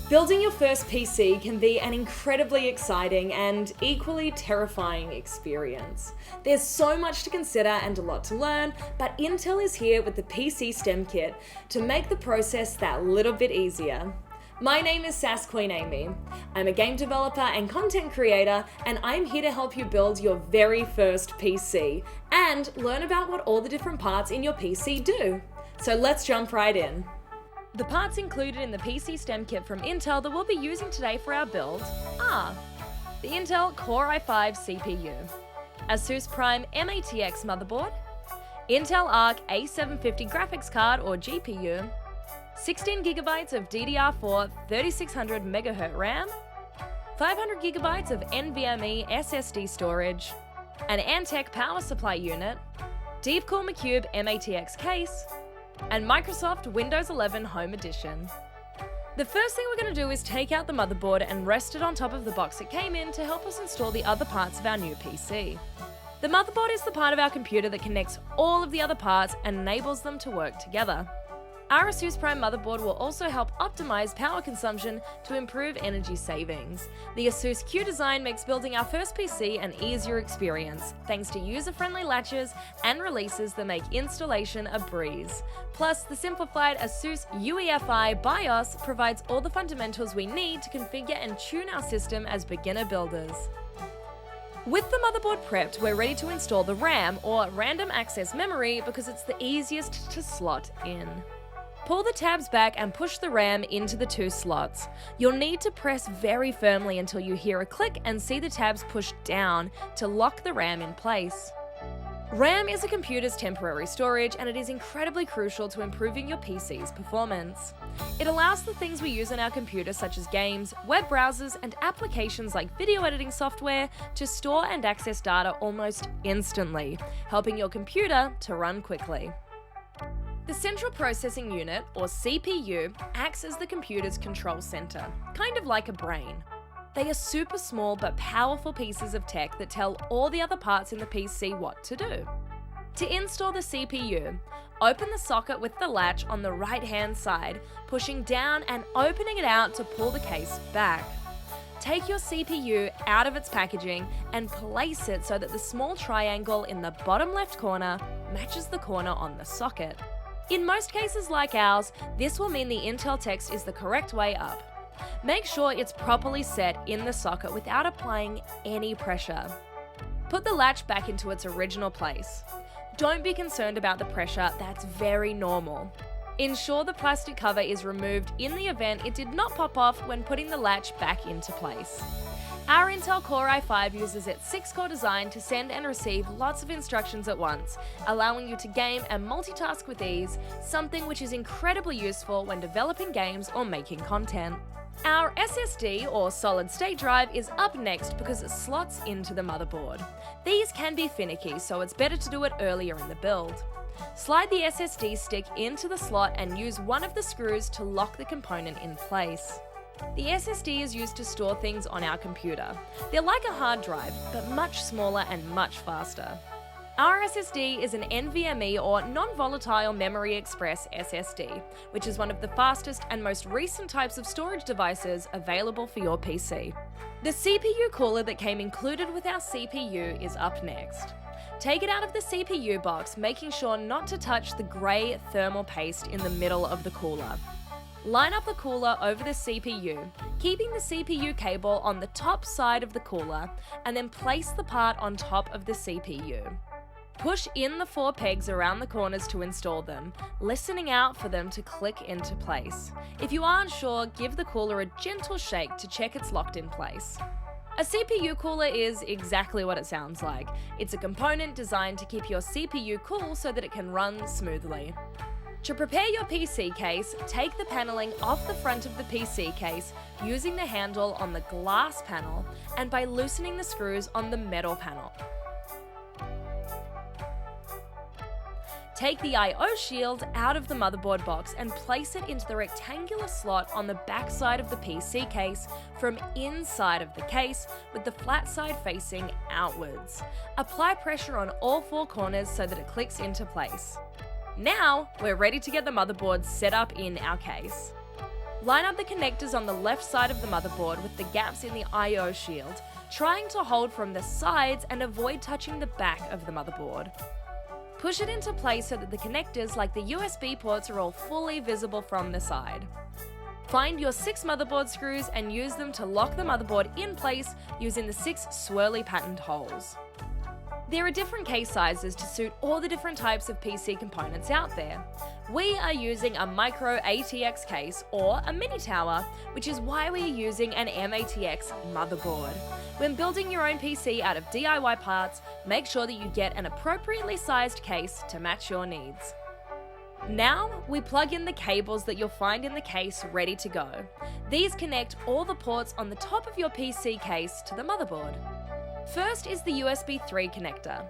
Building your first PC can be an incredibly exciting and equally terrifying experience. There's so much to consider and a lot to learn, but Intel is here with the PC STEM Kit to make the process that little bit easier. My name is Sass Queen Amy. I'm a game developer and content creator, and I'm here to help you build your very first PC and learn about what all the different parts in your PC do. So let's jump right in. The parts included in the PC STEM Kit from Intel that we'll be using today for our build are the Intel Core i5 CPU, ASUS Prime MATX motherboard, Intel Arc A750 graphics card or GPU, 16GB of DDR4 3600 MHz RAM, 500GB of NVMe SSD storage, an Antec power supply unit, Deepcool Macube MATX case, and Microsoft Windows 11 Home Edition. The first thing we're going to do is take out the motherboard and rest it on top of the box it came in to help us install the other parts of our new PC. The motherboard is the part of our computer that connects all of the other parts and enables them to work together. Our ASUS Prime motherboard will also help optimize power consumption to improve energy savings. The ASUS Q design makes building our first PC an easier experience, thanks to user-friendly latches and releases that make installation a breeze. Plus, the simplified ASUS UEFI BIOS provides all the fundamentals we need to configure and tune our system as beginner builders. With the motherboard prepped, we're ready to install the RAM, or random access memory, because it's the easiest to slot in. Pull the tabs back and push the RAM into the two slots. You'll need to press very firmly until you hear a click and see the tabs push down to lock the RAM in place. RAM is a computer's temporary storage, and it is incredibly crucial to improving your PC's performance. It allows the things we use on our computer, such as games, web browsers, and applications like video editing software, to store and access data almost instantly, helping your computer to run quickly. The Central Processing Unit, or CPU, acts as the computer's control center, kind of like a brain. They are super small but powerful pieces of tech that tell all the other parts in the PC what to do. To install the CPU, open the socket with the latch on the right-hand side, pushing down and opening it out to pull the case back. Take your CPU out of its packaging and place it so that the small triangle in the bottom left corner matches the corner on the socket. In most cases like ours, this will mean the Intel text is the correct way up. Make sure it's properly set in the socket without applying any pressure. Put the latch back into its original place. Don't be concerned about the pressure, that's very normal. Ensure the plastic cover is removed in the event it did not pop off when putting the latch back into place. Our Intel Core i5 uses its 6-core design to send and receive lots of instructions at once, allowing you to game and multitask with ease, something which is incredibly useful when developing games or making content. Our SSD, or solid state drive, is up next because it slots into the motherboard. These can be finicky, so it's better to do it earlier in the build. Slide the SSD stick into the slot and use one of the screws to lock the component in place. The SSD is used to store things on our computer. They're like a hard drive, but much smaller and much faster. Our SSD is an NVMe or non-volatile memory express SSD, which is one of the fastest and most recent types of storage devices available for your PC. The CPU cooler that came included with our CPU is up next. Take it out of the CPU box, making sure not to touch the grey thermal paste in the middle of the cooler. Line up the cooler over the CPU, keeping the CPU cable on the top side of the cooler, and then place the part on top of the CPU. Push in the 4 pegs around the corners to install them, listening out for them to click into place. If you aren't sure, give the cooler a gentle shake to check it's locked in place. A CPU cooler is exactly what it sounds like. It's a component designed to keep your CPU cool so that it can run smoothly. To prepare your PC case, take the paneling off the front of the PC case using the handle on the glass panel and by loosening the screws on the metal panel. Take the I/O shield out of the motherboard box and place it into the rectangular slot on the back side of the PC case from inside of the case with the flat side facing outwards. Apply pressure on all 4 corners so that it clicks into place. Now, we're ready to get the motherboard set up in our case. Line up the connectors on the left side of the motherboard with the gaps in the I/O shield, trying to hold from the sides and avoid touching the back of the motherboard. Push it into place so that the connectors, like the USB ports, are all fully visible from the side. Find your 6 motherboard screws and use them to lock the motherboard in place using the 6 swirly patterned holes. There are different case sizes to suit all the different types of PC components out there. We are using a micro ATX case or a mini tower, which is why we are using an MATX motherboard. When building your own PC out of DIY parts, make sure that you get an appropriately sized case to match your needs. Now, we plug in the cables that you'll find in the case ready to go. These connect all the ports on the top of your PC case to the motherboard. First is the USB 3 connector.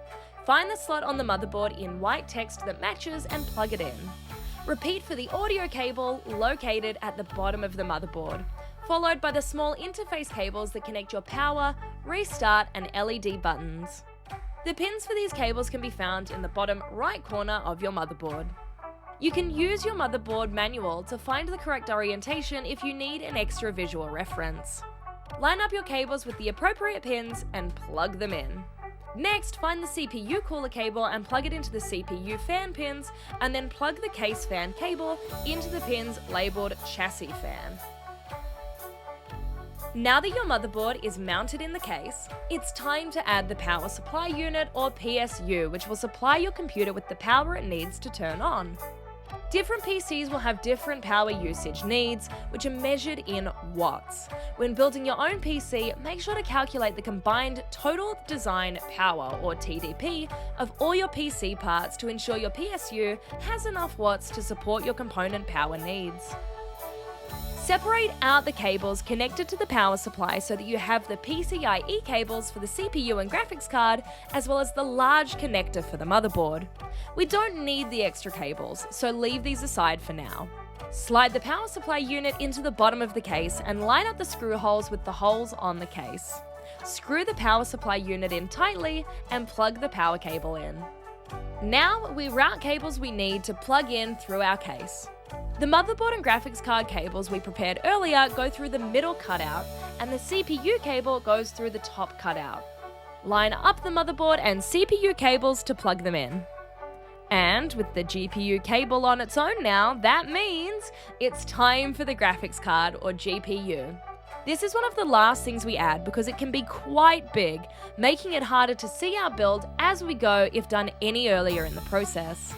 Find the slot on the motherboard in white text that matches and plug it in. Repeat for the audio cable located at the bottom of the motherboard, followed by the small interface cables that connect your power, restart, and LED buttons. The pins for these cables can be found in the bottom right corner of your motherboard. You can use your motherboard manual to find the correct orientation if you need an extra visual reference. Line up your cables with the appropriate pins and plug them in. Next, find the CPU cooler cable and plug it into the CPU fan pins, and then plug the case fan cable into the pins labelled chassis fan. Now that your motherboard is mounted in the case, it's time to add the power supply unit or PSU, which will supply your computer with the power it needs to turn on. Different PCs will have different power usage needs, which are measured in watts. When building your own PC, make sure to calculate the combined total design power, or TDP, of all your PC parts to ensure your PSU has enough watts to support your component power needs. Separate out the cables connected to the power supply so that you have the PCIe cables for the CPU and graphics card, as well as the large connector for the motherboard. We don't need the extra cables, so leave these aside for now. Slide the power supply unit into the bottom of the case and line up the screw holes with the holes on the case. Screw the power supply unit in tightly and plug the power cable in. Now we route cables we need to plug in through our case. The motherboard and graphics card cables we prepared earlier go through the middle cutout, and the CPU cable goes through the top cutout. Line up the motherboard and CPU cables to plug them in. And with the GPU cable on its own now, that means it's time for the graphics card, or GPU. This is one of the last things we add because it can be quite big, making it harder to see our build as we go if done any earlier in the process.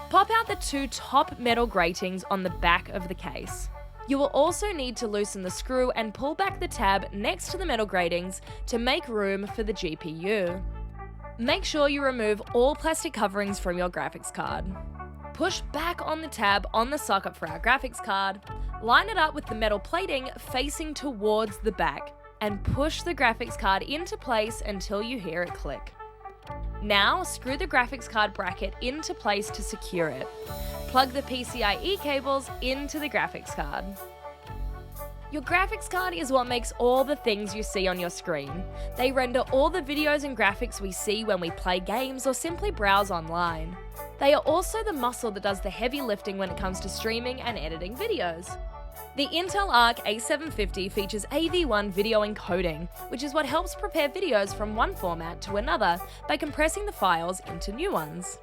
Pop out the 2 top metal gratings on the back of the case. You will also need to loosen the screw and pull back the tab next to the metal gratings to make room for the GPU. Make sure you remove all plastic coverings from your graphics card. Push back on the tab on the socket for our graphics card, line it up with the metal plating facing towards the back, and push the graphics card into place until you hear it click. Now, screw the graphics card bracket into place to secure it. Plug the PCIe cables into the graphics card. Your graphics card is what makes all the things you see on your screen. They render all the videos and graphics we see when we play games or simply browse online. They are also the muscle that does the heavy lifting when it comes to streaming and editing videos. The Intel Arc A750 features AV1 video encoding, which is what helps prepare videos from one format to another by compressing the files into new ones.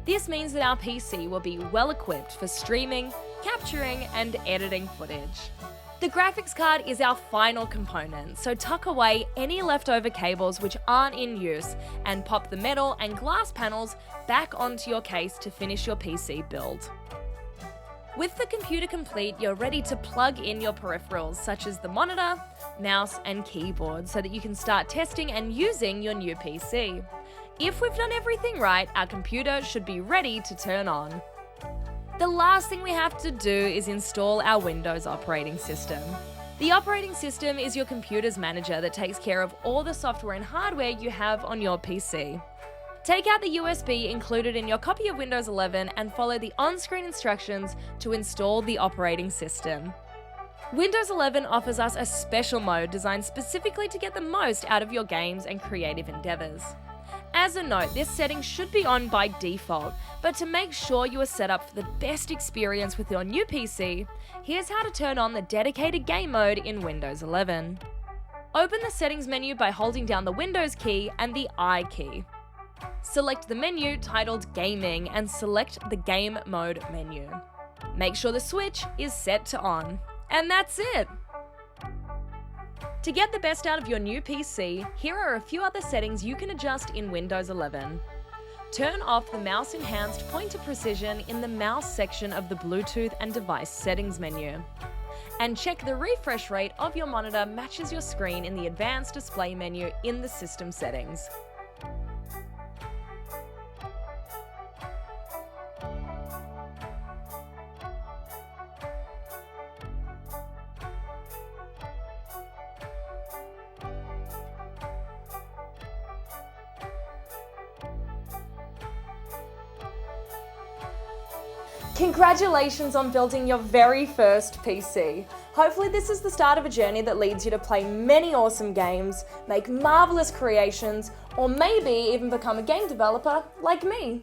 This means that our PC will be well equipped for streaming, capturing, and editing footage. The graphics card is our final component, so tuck away any leftover cables which aren't in use and pop the metal and glass panels back onto your case to finish your PC build. With the computer complete, you're ready to plug in your peripherals such as the monitor, mouse, and keyboard so that you can start testing and using your new PC. If we've done everything right, our computer should be ready to turn on. The last thing we have to do is install our Windows operating system. The operating system is your computer's manager that takes care of all the software and hardware you have on your PC. Take out the USB included in your copy of Windows 11 and follow the on-screen instructions to install the operating system. Windows 11 offers us a special mode designed specifically to get the most out of your games and creative endeavors. As a note, this setting should be on by default, but to make sure you are set up for the best experience with your new PC, here's how to turn on the dedicated game mode in Windows 11. Open the settings menu by holding down the Windows key and the I key. Select the menu titled Gaming and select the Game Mode menu. Make sure the switch is set to on. And that's it! To get the best out of your new PC, here are a few other settings you can adjust in Windows 11. Turn off the mouse enhanced pointer precision in the mouse section of the Bluetooth and device settings menu. And check the refresh rate of your monitor matches your screen in the advanced display menu in the system settings. Congratulations on building your very first PC. Hopefully this is the start of a journey that leads you to play many awesome games, make marvelous creations, or maybe even become a game developer like me.